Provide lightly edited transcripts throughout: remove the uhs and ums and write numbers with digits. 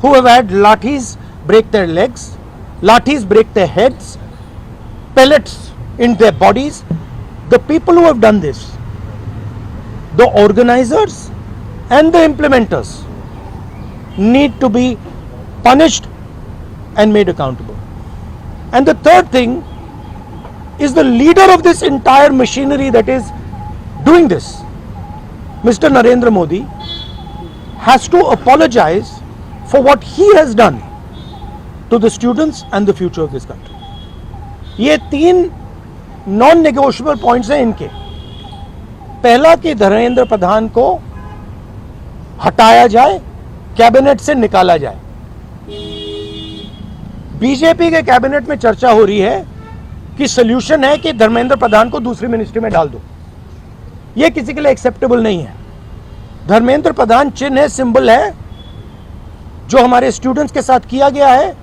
who have had lathis break their legs, lathis break their heads, pellets in their bodies. The people who have done this, the organizers and the implementers, need to be punished and made accountable. And the third thing is the leader of this entire machinery that is doing this, Mr. Narendra Modi, has to apologize for what he has done to the students and the future of this country. ये 3 non negotiable points हैं इनके. पहला कि धर्मेंद्र प्रधान को हटाया जाए, cabinet से निकाला जाए. बीजेपी के कैबिनेट में चर्चा हो रही है कि सॉल्यूशन है कि धर्मेंद्र प्रधान को दूसरी मिनिस्ट्री में डाल दो. यह किसी के लिए एक्सेप्टेबल नहीं है. धर्मेंद्र प्रधान चिन्ह है, सिंबल है. जो हमारे स्टूडेंट्स के साथ किया गया है,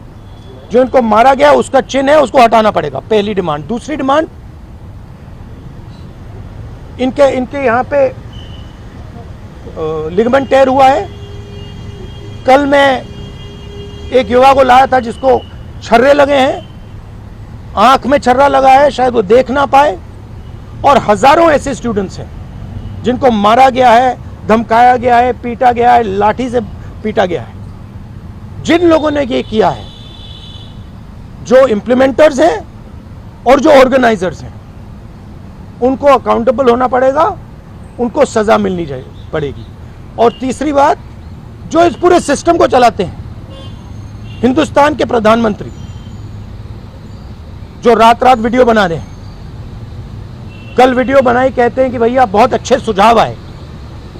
जो इनको मारा गया, उसका चिन्ह है, उसको हटाना पड़ेगा. पहली डिमांड. दूसरी डिमांड, इनके यहां पे लिगामेंट टेयर हुआ है. कल मैं एक युवा को लाया था जिसको छर्रे लगे हैं, आंख में छर्रा लगा है, शायद वो देख ना पाए. और हजारों ऐसे स्टूडेंट्स हैं जिनको मारा गया है, धमकाया गया है, पीटा गया है, लाठी से पीटा गया है. जिन लोगों ने ये किया है, जो इम्प्लीमेंटर्स हैं और जो ऑर्गेनाइजर्स हैं, उनको अकाउंटेबल होना पड़ेगा, उनको सजा मिलनी पड़ेगी. और तीसरी बात, जो इस पूरे सिस्टम को चलाते हैं, हिंदुस्तान के प्रधानमंत्री, जो रात रात वीडियो बना रहे हैं. कल वीडियो बनाई, कहते हैं कि भैया बहुत अच्छे सुझाव आए.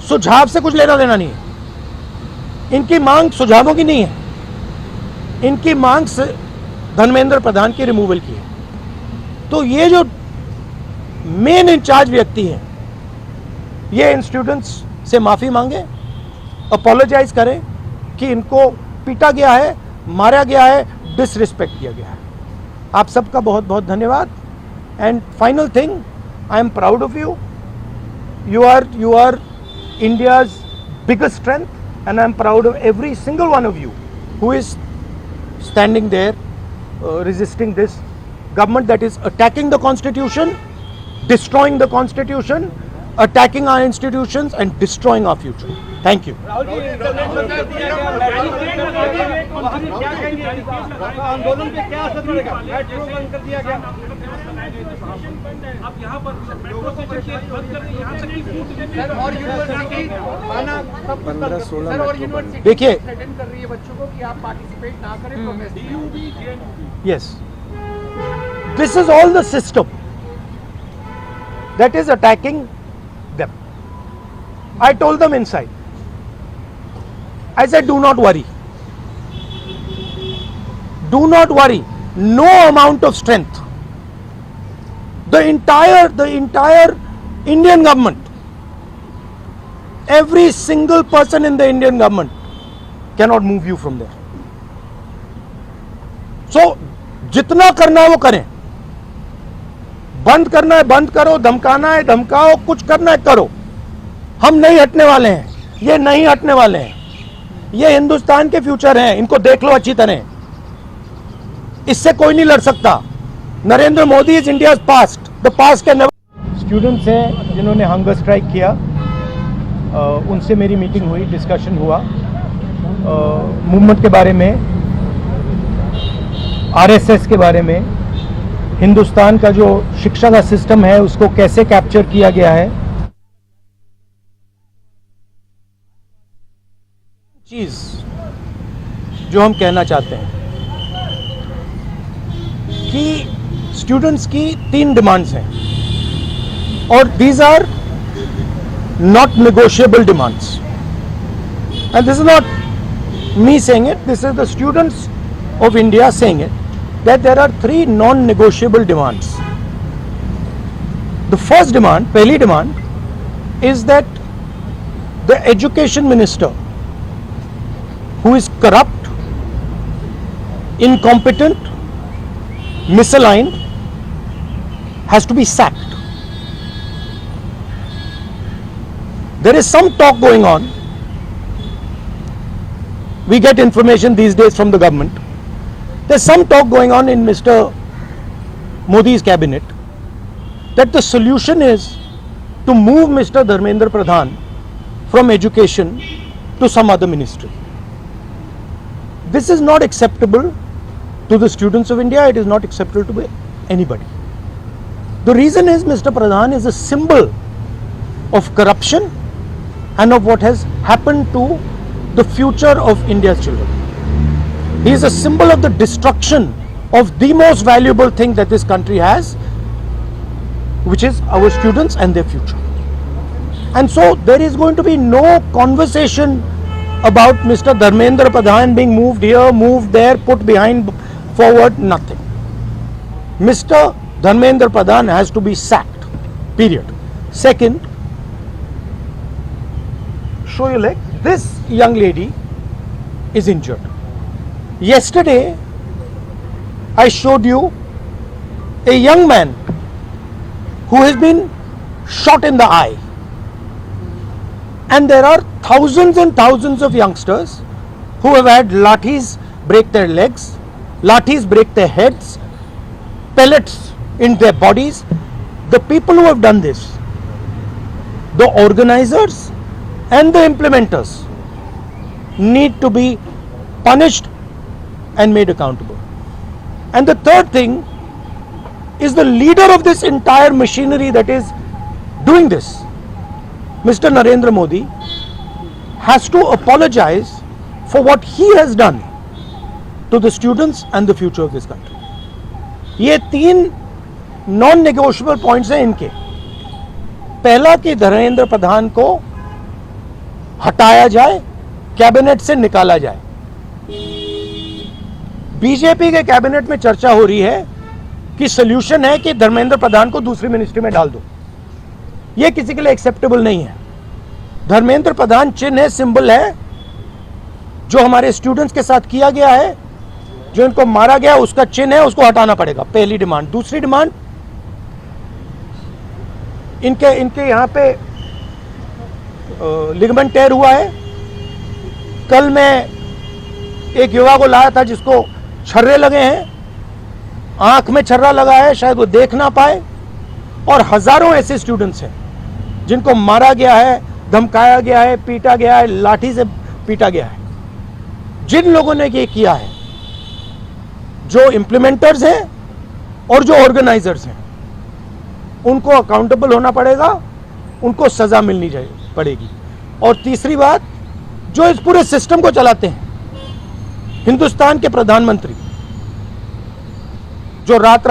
सुझाव से कुछ लेना देना नहीं है. इनकी मांग सुझावों की नहीं है. इनकी मांग धर्मेंद्र प्रधान की रिमूवल की है. तो ये जो मेन इंचार्ज व्यक्ति हैं, ये इन स्टूडेंट्स से माफी मांगे, अपोलोजाइज करें कि इनको पीटा गया है, मारा गया है, डिसरिस्पेक्ट किया गया है. आप सबका बहुत बहुत धन्यवाद. And final thing, I am proud of you. You are India's biggest strength, and I am proud of every single one of you who is standing there resisting this government that is attacking the constitution, destroying the constitution, attacking our institutions and destroying our future. Thank you. आंदोलन पे क्या असर पड़ेगा? Metro बंद कर दिया गया. अब यहाँ पर मेट्रो स्टेशन बंद कर दिया, यहाँ तक कि सर और यूनिवर्सिटी माना 15-16 और यूनिवर्सिटी देखिए, थ्रेटन कर रही है बच्चों को कि आप पार्टिसिपेट ना करें protest. Yes, this is all the system that is attacking them. I told them inside, I said, do not worry. Do not worry. No amount of strength. The entire Indian government, every single person in the Indian government cannot move you from there. So, जितना करना है वो करें. बंद करना है बंद करो, धमकाना है धमकाओ, कुछ करना है करो. हम नहीं हटने वाले हैं. ये नहीं हटने वाले हैं. ये हिंदुस्तान के फ्यूचर हैं. इनको देख लो अच्छी तरह. इससे कोई नहीं लड़ सकता. Narendra Modi is India past. The past can never. Students हैं जिन्होंने हंगर स्ट्राइक किया, उनसे मेरी मीटिंग हुई, डिस्कशन हुआ मूवमेंट के बारे में, आरएसएस के बारे में, हिंदुस्तान का जो शिक्षा का सिस्टम है उसको कैसे कैप्चर किया गया है. चीज जो हम कहना चाहते हैं कि स्टूडेंट्स की 3 डिमांड्स हैं और these are not negotiable demands. And this is not me saying it, this is the students of India saying it, that there are 3 non-negotiable demands. The first demand, pehli demand, is that the education minister, who is corrupt, incompetent, misaligned, has to be sacked. There is some talk going on we get information these days from the government. There's some talk going on in Mr. Modi's cabinet that the solution is to move Mr. Dharmendra Pradhan from education to some other ministry. This is not acceptable to the students of India. It is not acceptable to anybody. The reason is Mr. Pradhan is a symbol of corruption and of what has happened to the future of India's children. He is a symbol of the destruction of the most valuable thing that this country has, which is our students and their future. And so there is going to be no conversation about Mr. Dharmendra Pradhan being moved here, moved there, put behind, forward, nothing. Mr. Dharmendra Pradhan has to be sacked, period. Second, show your leg. This young lady is injured. Yesterday, I showed you a young man who has been shot in the eye. And there are thousands and thousands of youngsters who have had lathis break their legs, lathis break their heads, pellets in their bodies. The people who have done this, the organizers and the implementers, need to be punished and made accountable. And the third thing is the leader of this entire machinery that is doing this, Mr. Narendra Modi, has to apologize for what he has done to the students and the future of this country. ये 3 non-negotiable points हैं इनके. पहला कि धर्मेंद्र प्रधान को हटाया जाए, cabinet से निकाला जाए. बीजेपी के कैबिनेट में चर्चा हो रही है कि सॉल्यूशन है कि धर्मेंद्र प्रधान को दूसरी मिनिस्ट्री में डाल दो. ये किसी के लिए एक्सेप्टेबल नहीं है. धर्मेंद्र प्रधान चिन्ह है, सिंबल है, जो हमारे स्टूडेंट्स के साथ किया गया है, जो इनको मारा गया उसका चिन्ह है, उसको हटाना पड़ेगा. पहली डिमांड. दूसरी डिमांड, इनके यहां पे लिगामेंट टेयर हुआ है. कल मैं एक युवा को लाया था जिसको छर्रे लगे हैं, आंख में छर्रा लगा है, शायद वो देख ना पाए. और हजारों ऐसे स्टूडेंट्स हैं जिनको मारा गया है, धमकाया गया है, पीटा गया है, लाठी से पीटा गया है. जिन लोगों ने ये किया है, जो इम्प्लीमेंटर्स हैं और जो ऑर्गेनाइजर्स हैं, उनको अकाउंटेबल होना पड़ेगा, उनको सजा मिलनी पड़ेगी. और तीसरी बात, जो इस पूरे सिस्टम को चलाते हैं, हिंदुस्तान के प्रधानमंत्री, जो रात